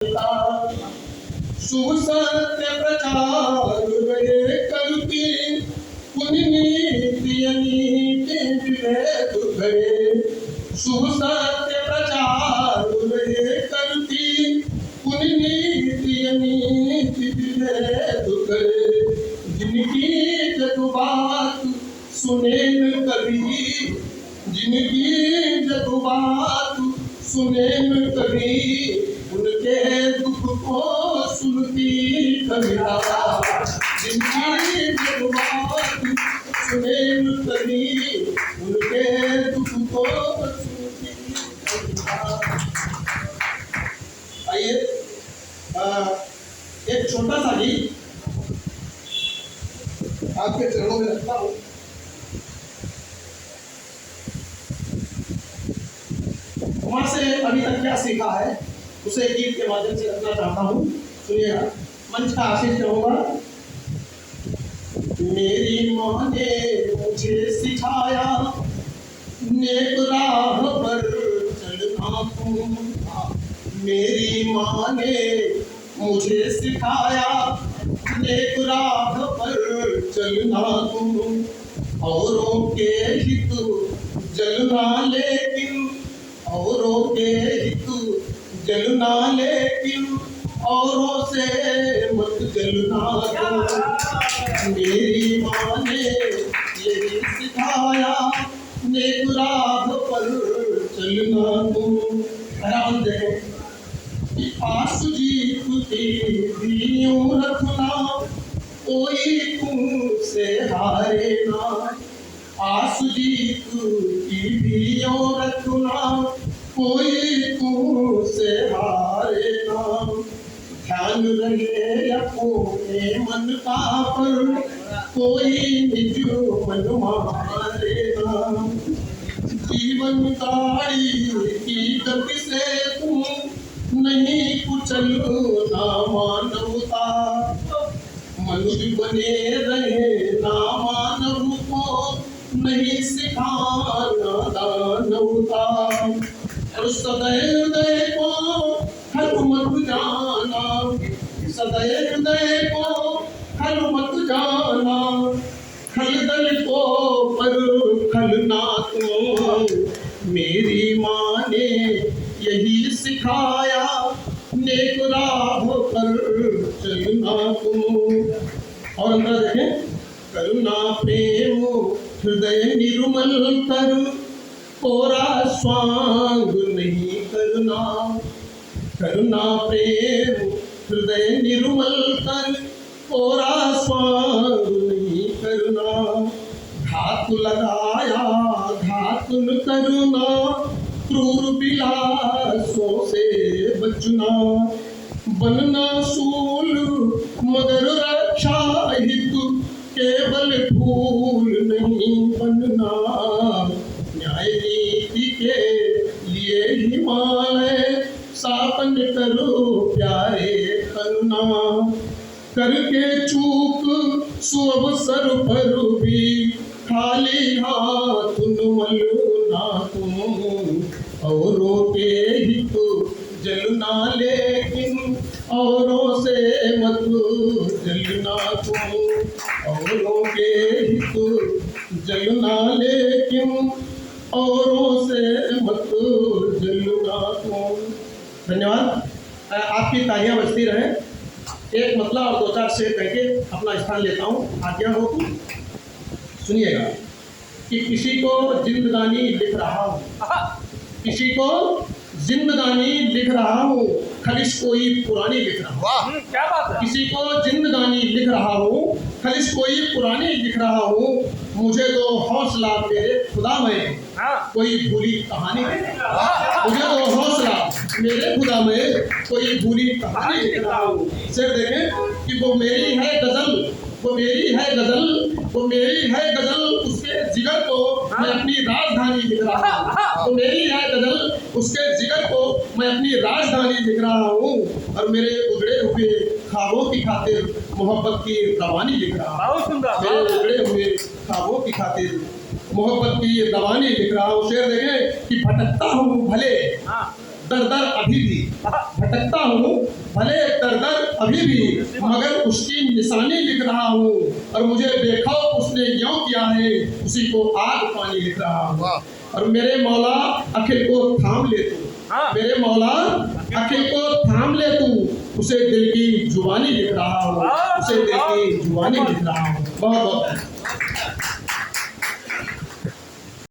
शुभ सत्य प्रचार रहे करती पुण्य नीति अनीति विवेक करे। शुभ सत्य प्रचार रहे करती पुण्य नीति अनीति विवेक करे। जिनकी जग बात सुने न कभी, जिनकी जग बात सुने न कभी, उनके दुख को सुनती कविता। जिनकी जग बात सुने न कभी, उनके दुख को सुनती कविता। आइए एक छोटा सा गीत आपके चरणों में रखता हूँ। वहां से अभी तक क्या सीखा है उसे गीत के माध्यम से रखना चाहता हूँ। सुनिएगा, मंच का आशीष करूंगा। मेरी माँ ने मुझे सिखाया नेक राह पर चलना तुम। मेरी माँ ने मुझे सिखाया नेक राह पर चलना तुम। औरों के हित जलना लेकिन, औरों के हित जलना लेकिन, औरों से मत जलना तुम। मेरी माँ ने यही सिखाया नेक राह पर चलना तुम। हैरान देखो कि आस जीतती भी यूं रखना, कोई तुमसे हारे ना। आस जीतती भी यूं रखना, कोई तुमसे हारे ना। ध्यान रहे अपने मन का पर, कोई निज मन मारे ना। जीवन गाड़ी की गति से तुम नहीं कुचलना मानवता। मनुष्य बने रहे ना मानव को, नहीं सिखाना दानवता। और सदैव हृदय को खल मत जाना, सदैव हृदय को खल मत जाना। खल दल को पर खल ना तुम। मेरी माँ ने यही सिखाया नेक राह पर चलना तुम। और अंदर देखें, करुणा प्रेम हृदय निर्मल कर, कोरा स्वांग नहीं करना। करुणा प्रेम हृदय निर्मल कर, कोरा स्वांग नहीं करना। घात लगाया घात न करना, क्रूर विलासों से बचना। बनना सूल मगर रक्षा हित, केवल फूल नहीं बनना। न्याय नीति के लिए हिमालय शासन करो प्यारे करना। करके चूक सुअवसर पर भी, खाली हाथ न मलना तुम। औरों के हित जलना लेकिन, औरों से मत जलना तुम। औरों के हित जलना लेकिन, औरों से मत जलना तुम। धन्यवाद। आपकी तालियां बजती रहे। एक मतला और दो चार शेर कह के अपना स्थान लेता हूँ, आज्ञा हो तो सुनिएगा। कि किसी को जिंदगानी लिख रहा हूँ, किसी को जिंदगानी लिख रहा हूँ, खलिश कोई पुरानी लिख रहा हूँ। वाह क्या बात है। किसी को जिंदगानी लिख रहा हूँ, खलिश कोई पुरानी लिख रहा हूँ। मुझे तो हौसला मेरे खुदा में कोई भूली कहानी लिख रहा हूँ। मुझे तो हौसला मेरे खुदा में कोई भूली कहानी लिख रहा हूँ। सिर देखें कि वो मेरी है गजल, वो मेरी है गजल, वो मेरी है गजल, उसके जिगर को मैं अपनी राजधानी लिख रहा हूँ। वो मेरी है गजल, उसके जिगर को मैं अपनी राजधानी लिख रहा हूँ। और मेरे उजड़े हुए ख्वाबों की खातिर मोहब्बत की रवानी लिख रहा हूँ। मेरे उजड़े हुए ख्वाबों की खातिर मोहब्बत की रवानी लिख रहा हूँ। शेर देखें कि भटकता हूँ भले, दर दर अभी भी भटकता हूँ, भले दर दर अभी भी, मगर उसकी निशानी लिख रहा हूँ। और मुझे बेखौफ उसने यूं किया है, उसी को आग पानी लिख रहा हूँ। और मेरे मौला अखिल को थाम ले तू, मेरे मौला अखिल को थाम ले तू, उसे दिल की जुबानी लिख रहा हूँ, उसे दिल की जुबानी लिख रहा हूँ। बहुत बहुत